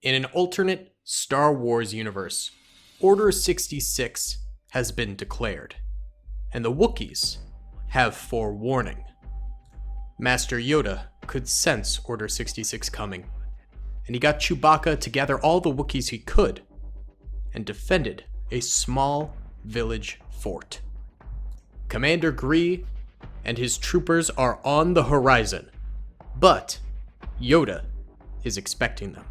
In an alternate Star Wars universe, Order 66 has been declared, and the Wookiees have forewarning. Master Yoda could sense Order 66 coming, and he got Chewbacca to gather all the Wookiees he could and defended a small village fort. Commander Gree and his troopers are on the horizon, but Yoda is expecting them.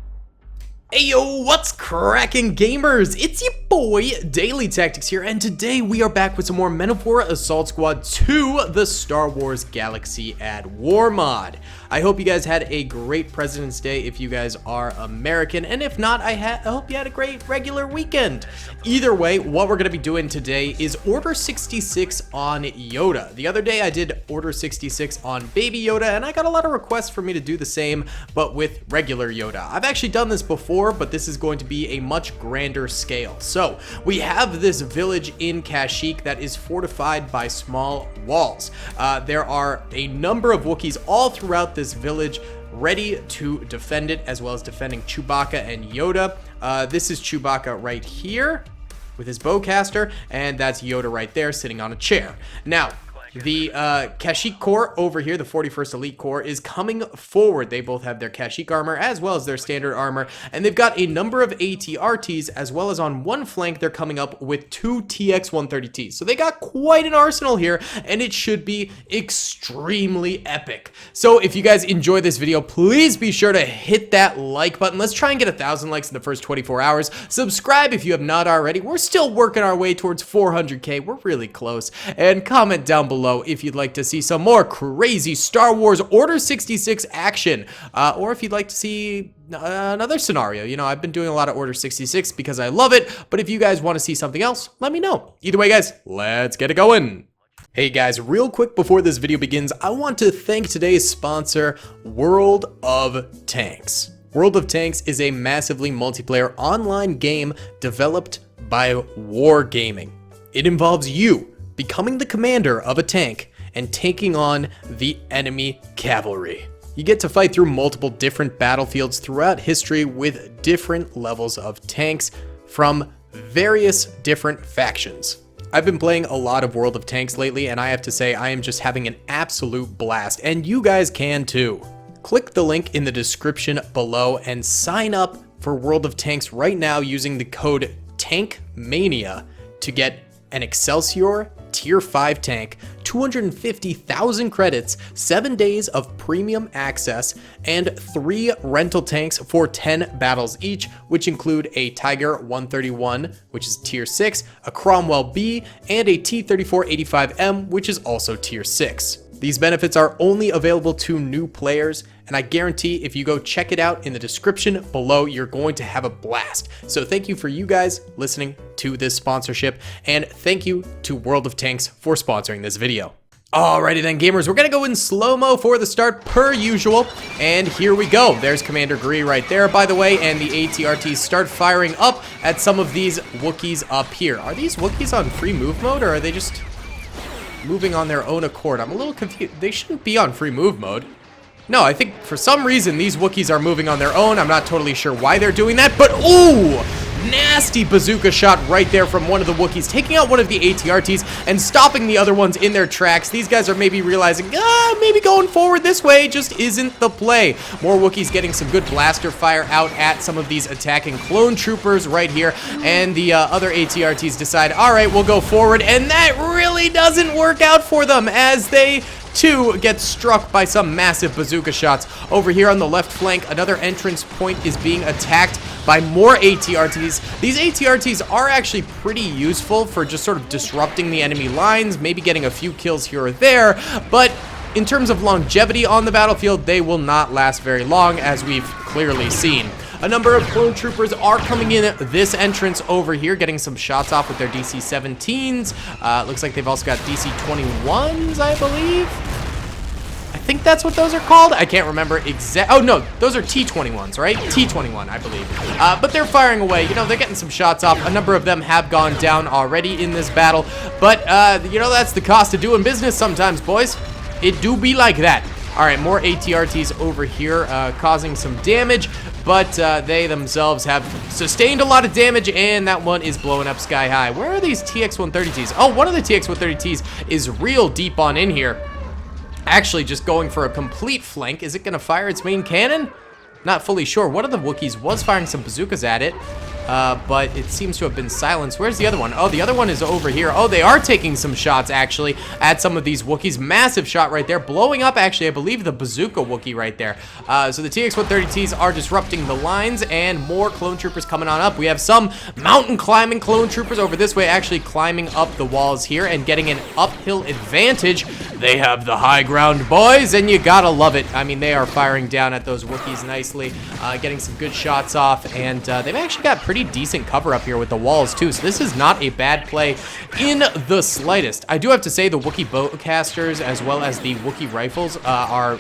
Hey yo, what's cracking gamers? It's your boy, Daily Tactics here, and today we are back with some more Men of War Assault Squad 2, the Star Wars Galaxy at War mod. I hope you guys had a great President's Day if you guys are American, and if not, I hope you had a great regular weekend. Either way, what we're going to be doing today is Order 66 on Yoda. The other day I did Order 66 on Baby Yoda, and I got a lot of requests for me to do the same, but with regular Yoda. I've actually done this before, but this is going to be a much grander scale. So we have this village in Kashyyyk that is fortified by small walls. There are a number of Wookiees all throughout this village ready to defend it, as well as defending Chewbacca and Yoda. This is Chewbacca right here with his bowcaster, and that's Yoda right there sitting on a chair. Now, the Kashyyyk Corps over here, the 41st Elite Corps, is coming forward. They both have their Kashyyyk armor as well as their standard armor, and they've got a number of AT-RTs, as well as on one flank they're coming up with two TX-130Ts. So they got quite an arsenal here, and it should be extremely epic. So if you guys enjoy this video, please be sure to hit that like button. Let's try and get 1,000 likes in the first 24 hours. Subscribe if you have not already. We're still working our way towards 400K. We're really close. And comment down below if you'd like to see some more crazy Star Wars Order 66 action, or if you'd like to see another scenario. You know, I've been doing a lot of Order 66 because I love it, but if you guys want to see something else, let me know. Either way, guys, let's get it going. Hey guys, real quick before this video begins, I want to thank today's sponsor, World of Tanks. World of Tanks is a massively multiplayer online game developed by Wargaming. It involves you becoming the commander of a tank and taking on the enemy cavalry. You get to fight through multiple different battlefields throughout history with different levels of tanks from various different factions. I've been playing a lot of World of Tanks lately, and I have to say I am just having an absolute blast, and you guys can too. Click the link in the description below and sign up for World of Tanks right now using the code TANKMANIA to get an Excelsior Tier 5 tank, 250,000 credits, 7 days of premium access, and 3 rental tanks for 10 battles each, which include a Tiger 131, which is Tier 6, a Cromwell B, and a T-3485M, which is also Tier 6. These benefits are only available to new players, and I guarantee if you go check it out in the description below, you're going to have a blast. So thank you for you guys listening to this sponsorship, and thank you to World of Tanks for sponsoring this video. Alrighty then, gamers, we're gonna go in slow-mo for the start per usual, and here we go. There's Commander Gree right there, by the way, and the AT-RTs start firing up at some of these Wookiees up here. Are these Wookiees on free move mode, or are they just moving on their own accord? I'm a little confused. They shouldn't be on free move mode. No, I think for some reason these Wookiees are moving on their own. I'm not totally sure why they're doing that, but ooh! Nasty bazooka shot right there from one of the Wookiees, taking out one of the AT-RTs and stopping the other ones in their tracks. These guys are maybe realizing, maybe going forward this way just isn't the play. More Wookiees getting some good blaster fire out at some of these attacking clone troopers right here, and the other AT-RTs decide, all right, we'll go forward, and that really doesn't work out for them as they too get struck by some massive bazooka shots. Over here on the left flank, another entrance point is being attacked by more AT-RTs. These AT-RTs are actually pretty useful for just sort of disrupting the enemy lines, maybe getting a few kills here or there, but in terms of longevity on the battlefield, they will not last very long, as we've clearly seen. A number of clone troopers are coming in this entrance over here, getting some shots off with their DC-17s. Looks like they've also got DC-21s, I believe. I think that's what those are called. I can't remember oh no, those are T-21s, right? T-21, I believe. But they're firing away. You know, they're getting some shots off. A number of them have gone down already in this battle. But, you know, that's the cost of doing business sometimes, boys. It do be like that. All right, more ATRTs over here causing some damage, but they themselves have sustained a lot of damage, and that one is blowing up sky high. Where are these TX-130Ts? Oh, one of the TX-130Ts is real deep on in here. Actually, just going for a complete flank. Is it going to fire its main cannon? Not fully sure. One of the Wookiees was firing some bazookas at it, but it seems to have been silenced. Where's the other one? Oh, the other one is over here. Oh, they are taking some shots, actually, at some of these Wookiees. Massive shot right there. Blowing up, actually, I believe, the bazooka Wookiee right there. So the TX-130Ts are disrupting the lines, and more clone troopers coming on up. We have some mountain climbing clone troopers over this way, actually climbing up the walls here and getting an uphill advantage. They have the high ground, boys, and you gotta love it. I mean, they are firing down at those Wookiees nicely, getting some good shots off, and they've actually got pretty decent cover up here with the walls too, so this is not a bad play in the slightest. I do have to say the Wookiee bowcasters as well as the Wookiee rifles are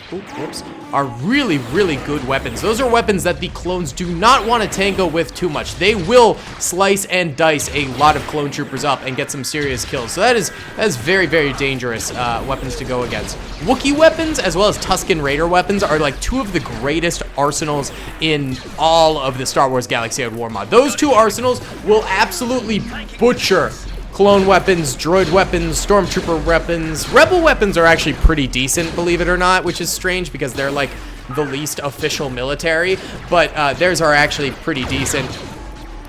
really, really good weapons. Those are weapons that the clones do not want to tango with too much. They will slice and dice a lot of clone troopers up and get some serious kills, so that is very, very dangerous weapons to go against. Wookiee weapons as well as Tusken Raider weapons are like two of the greatest arsenals in all of the Star Wars Galaxy Edge War mod. Those two arsenals will absolutely butcher clone weapons, droid weapons, stormtrooper weapons. Rebel weapons are actually pretty decent, believe it or not, which is strange because they're like the least official military, but theirs are actually pretty decent.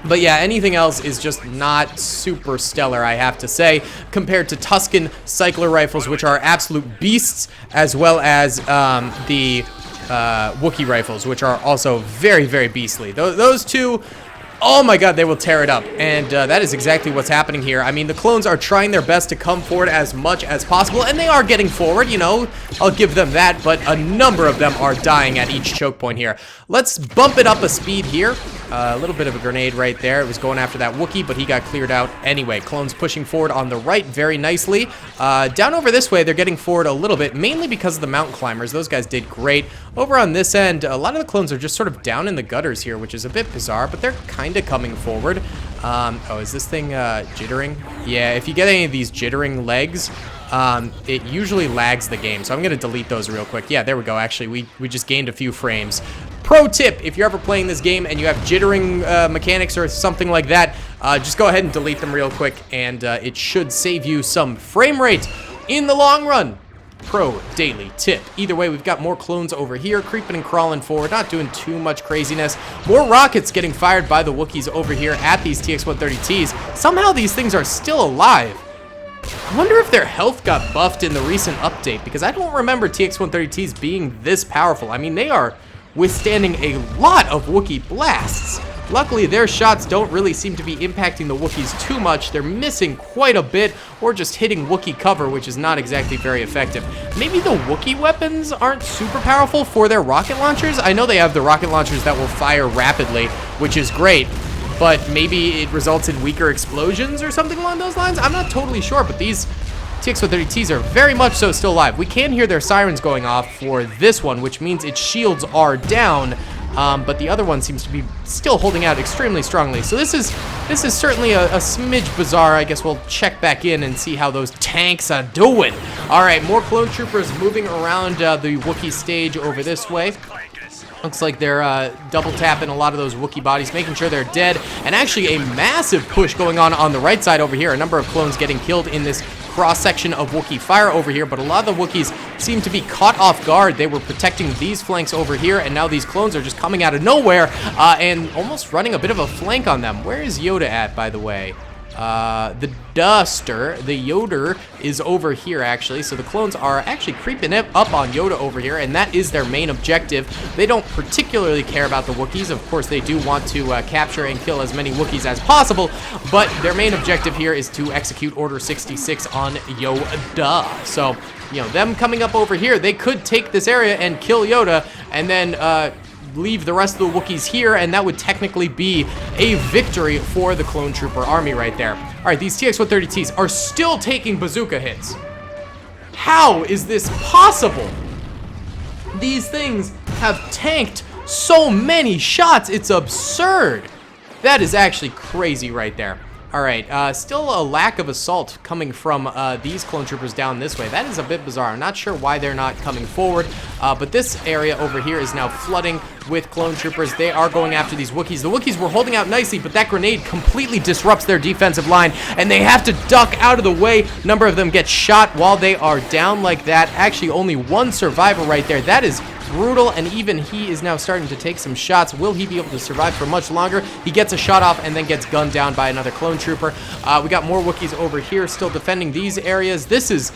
But yeah, anything else is just not super stellar, I have to say, compared to Tusken cycler rifles, which are absolute beasts, as well as the Wookiee rifles, which are also very, very beastly. Those two, oh my god, they will tear it up, and that is exactly what's happening here. I mean, the clones are trying their best to come forward as much as possible, and they are getting forward, you know, I'll give them that, but a number of them are dying at each choke point here. Let's bump it up a speed here. A little bit of a grenade right there. It was going after that Wookiee, but he got cleared out anyway. Clones pushing forward on the right very nicely. Down over this way, they're getting forward a little bit, mainly because of the mountain climbers. Those guys did great. Over on this end, a lot of the clones are just sort of down in the gutters here, which is a bit bizarre, but they're kind of coming forward. Oh, is this thing jittering? Yeah, if you get any of these jittering legs, it usually lags the game, so I'm going to delete those real quick. Yeah, there we go. Actually, we just gained a few frames. Pro tip, if you're ever playing this game and you have jittering mechanics or something like that, just go ahead and delete them real quick, and it should save you some frame rate in the long run. Pro daily tip. Either way, we've got more clones over here, creeping and crawling forward, not doing too much craziness. More rockets getting fired by the Wookiees over here at these TX-130Ts. Somehow these things are still alive. I wonder if their health got buffed in the recent update, because I don't remember TX-130Ts being this powerful. I mean, they are withstanding a lot of Wookiee blasts. Luckily, their shots don't really seem to be impacting the Wookiees too much. They're missing quite a bit, or just hitting Wookiee cover, which is not exactly very effective. Maybe the Wookiee weapons aren't super powerful for their rocket launchers. I know they have the rocket launchers that will fire rapidly, which is great, but maybe it results in weaker explosions or something along those lines. I'm not totally sure, but these TX-130Ts are very much so still alive. We can hear their sirens going off for this one, which means its shields are down, but the other one seems to be still holding out extremely strongly. So this is certainly a smidge bizarre. I guess we'll check back in and see how those tanks are doing. All right, more clone troopers moving around the Wookiee stage over this way. Looks like they're double tapping a lot of those Wookiee bodies, making sure they're dead, and actually a massive push going on the right side over here. A number of clones getting killed in this cross-section of Wookiee fire over here, but a lot of the Wookiees seem to be caught off guard. They were protecting these flanks over here, and now these clones are just coming out of nowhere and almost running a bit of a flank on them. Where is YODA at, by the way? The Duster, the YODA, is over here, actually. So the clones are actually creeping up on YODA over here, and that is their main objective. They don't particularly care about the Wookiees. Of course, they do want to capture and kill as many Wookiees as possible, but their main objective here is to execute Order 66 on YODA. So, you know, them coming up over here, they could take this area and kill YODA, and then leave the rest of the Wookiees here, and that would technically be a victory for the clone trooper army right there. All right, these TX-130Ts are still taking bazooka hits. How is this possible? These things have tanked so many shots, it's absurd. That is actually crazy right there. All right, still a lack of assault coming from these clone troopers down this way. That is a bit bizarre. I'm not sure why they're not coming forward, but this area over here is now flooding with clone troopers. They are going after these Wookiees. The Wookiees were holding out nicely, but that grenade completely disrupts their defensive line, and they have to duck out of the way. A number of them get shot while they are down like that. Actually, only one survivor right there. That is brutal, and even he is now starting to take some shots. Will he be able to survive for much longer? He gets a shot off and then gets gunned down by another clone trooper. We got more Wookiees over here still defending these areas. This is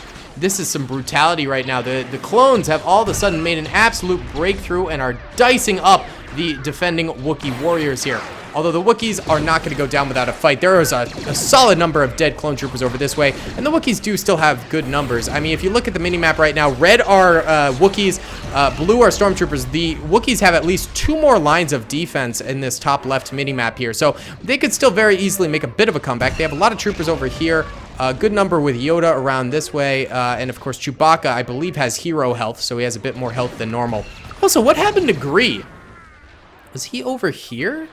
some brutality right now. The clones have all of a sudden made an absolute breakthrough and are dicing up the defending Wookiee warriors here. Although the Wookiees are not going to go down without a fight. There is a solid number of dead clone troopers over this way, and the Wookiees do still have good numbers. I mean, if you look at the minimap right now, red are Wookiees, blue are stormtroopers. The Wookiees have at least 2 more lines of defense in this top left minimap here, so they could still very easily make a bit of a comeback. They have a lot of troopers over here. A good number with Yoda around this way, and of course Chewbacca, I believe, has hero health, so he has a bit more health than normal. Also, what happened to Gree? Was he over here?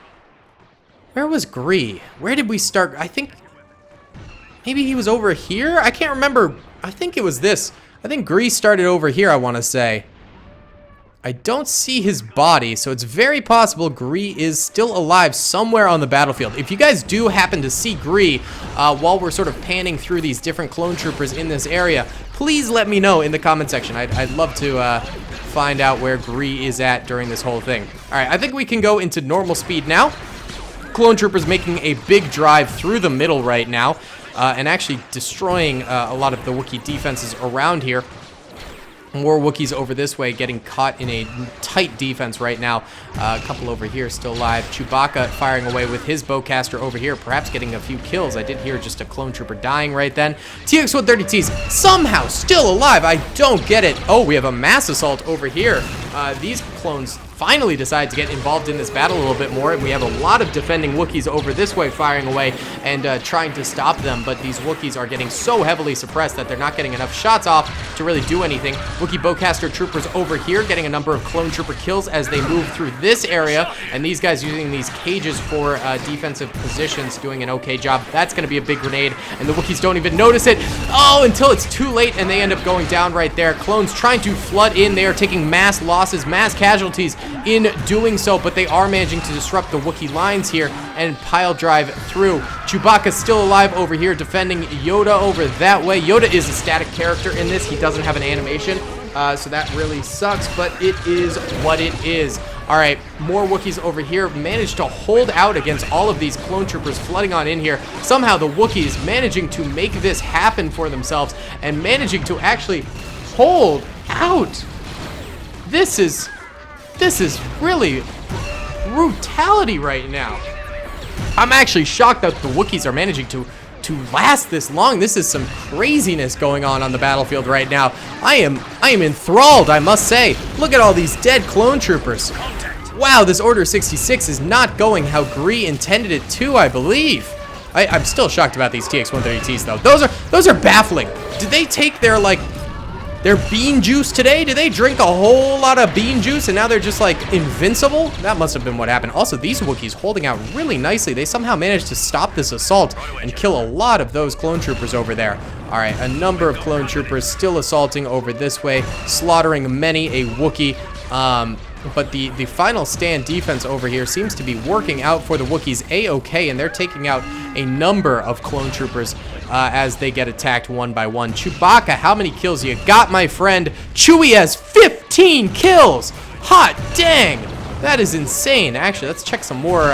Where was Gree? Where did we start? I think maybe he was over here? I can't remember. I think it was this. I think Gree started over here, I want to say. I don't see his body, so it's very possible Gree is still alive somewhere on the battlefield. If you guys do happen to see Gree while we're sort of panning through these different clone troopers in this area, please let me know in the comment section. I'd love to find out where Gree is at during this whole thing. All right, I think we can go into normal speed now. Clone troopers making a big drive through the middle right now, and actually destroying a lot of the Wookiee defenses around here. More Wookiees over this way getting caught in a tight defense right now. A couple over here still alive. Chewbacca firing away with his bowcaster over here, perhaps getting a few kills. I did hear just a clone trooper dying right then. TX-130Ts somehow still alive. I don't get it. Oh, we have a mass assault over here. These clones finally decide to get involved in this battle a little bit more, and we have a lot of defending Wookiees over this way firing away and trying to stop them, but these Wookiees are getting so heavily suppressed that they're not getting enough shots off to really do anything. Wookiee bowcaster troopers over here getting a number of clone trooper kills as they move through this area, and these guys using these cages for defensive positions, doing an okay job. That's going to be a big grenade, and the Wookiees don't even notice it. Oh, until it's too late, and they end up going down right there. Clones trying to flood in. They are taking mass losses, mass casualties in doing so, but they are managing to disrupt the Wookiee lines here and pile drive through. Chewbacca's still alive over here, defending Yoda over that way. Yoda is a static character in this. He doesn't have an animation, so that really sucks, but it is what it is. All right, more Wookiees over here managed to hold out against all of these clone troopers flooding on in here. Somehow the Wookiees managing to make this happen for themselves and managing to actually hold out. This is really brutality right now. I'm actually shocked that the Wookiees are managing to last this long. This is some craziness going on the battlefield right now. I am enthralled, I must say. Look at all these dead clone troopers. Wow, this Order 66 is not going how Gree intended it to, I believe. I'm still shocked about these TX-130Ts though. Those are baffling. Did they take their bean juice today? Did they drink a whole lot of bean juice and now they're just like invincible? That must have been what happened. Also, these Wookiees holding out really nicely. They somehow managed to stop this assault and kill a lot of those clone troopers over there. All right, a number of clone troopers still assaulting over this way, slaughtering many a Wookiee. But the final stand defense over here seems to be working out for the Wookiees a-okay, and they're taking out a number of clone troopers as they get attacked one by one. Chewbacca, how many kills you got, my friend? Chewie has 15 kills! Hot dang! That is insane. Actually, let's check some more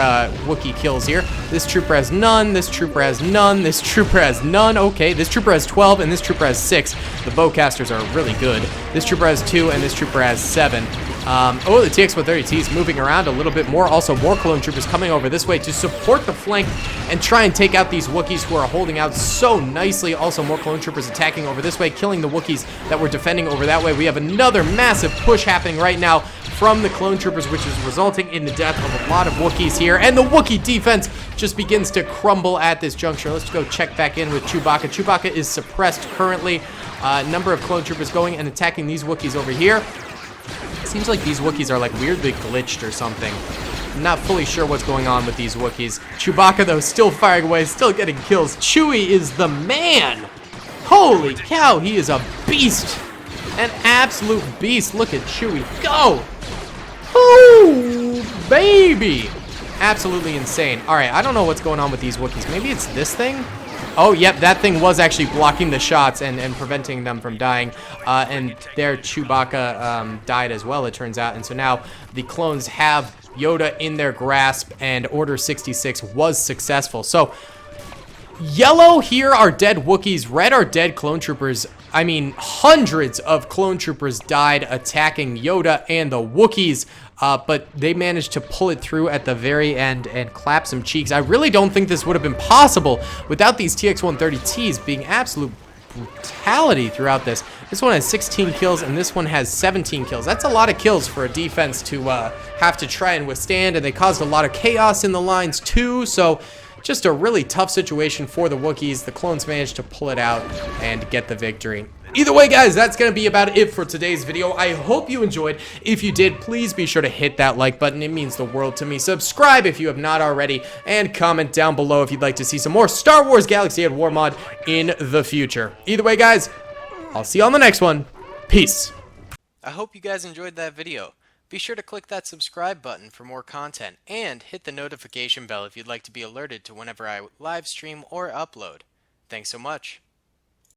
Wookiee kills here. This trooper has none, this trooper has none, this trooper has none. Okay, this trooper has 12, and this trooper has 6. The bowcasters are really good. This trooper has 2, and this trooper has 7. Oh, the TX-130T is moving around a little bit more. Also, more clone troopers coming over this way to support the flank and try and take out these Wookiees who are holding out so nicely. Also, more clone troopers attacking over this way, killing the Wookiees that were defending over that way. We have another massive push happening right now from the clone troopers, which is resulting in the death of a lot of Wookiees here. And the Wookiee defense just begins to crumble at this juncture. Let's go check back in with Chewbacca. Chewbacca is suppressed currently. Number of clone troopers going and attacking these Wookiees over here. Seems like these Wookiees are like weirdly glitched or something. not fully sure what's going on with these Wookiees. Chewbacca, though, still firing away, still getting kills. Chewie is the man! Holy cow, he is a beast! An absolute beast. Look at Chewie go! Ooh, baby! Absolutely insane. Alright, I don't know what's going on with these Wookiees. Maybe it's this thing? Oh, yep, that thing was actually blocking the shots and preventing them from dying. And their Chewbacca died as well, it turns out. And so now the clones have Yoda in their grasp, and Order 66 was successful. So, yellow here are dead Wookiees, red are dead clone troopers. I mean, hundreds of clone troopers died attacking Yoda and the Wookiees. But they managed to pull it through at the very end and clap some cheeks. I really don't think this would have been possible without these TX-130Ts being absolute brutality throughout this. This one has 16 kills and this one has 17 kills. That's a lot of kills for a defense to have to try and withstand, and they caused a lot of chaos in the lines too, so just a really tough situation for the Wookiees. The clones managed to pull it out and get the victory. Either way, guys, that's going to be about it for today's video. I hope you enjoyed. If you did, please be sure to hit that like button. It means the world to me. Subscribe if you have not already, and comment down below if you'd like to see some more Star Wars Galaxy at War mod in the future. Either way, guys, I'll see you on the next one. Peace. I hope you guys enjoyed that video. Be sure to click that subscribe button for more content, and hit the notification bell if you'd like to be alerted to whenever I live stream or upload. Thanks so much.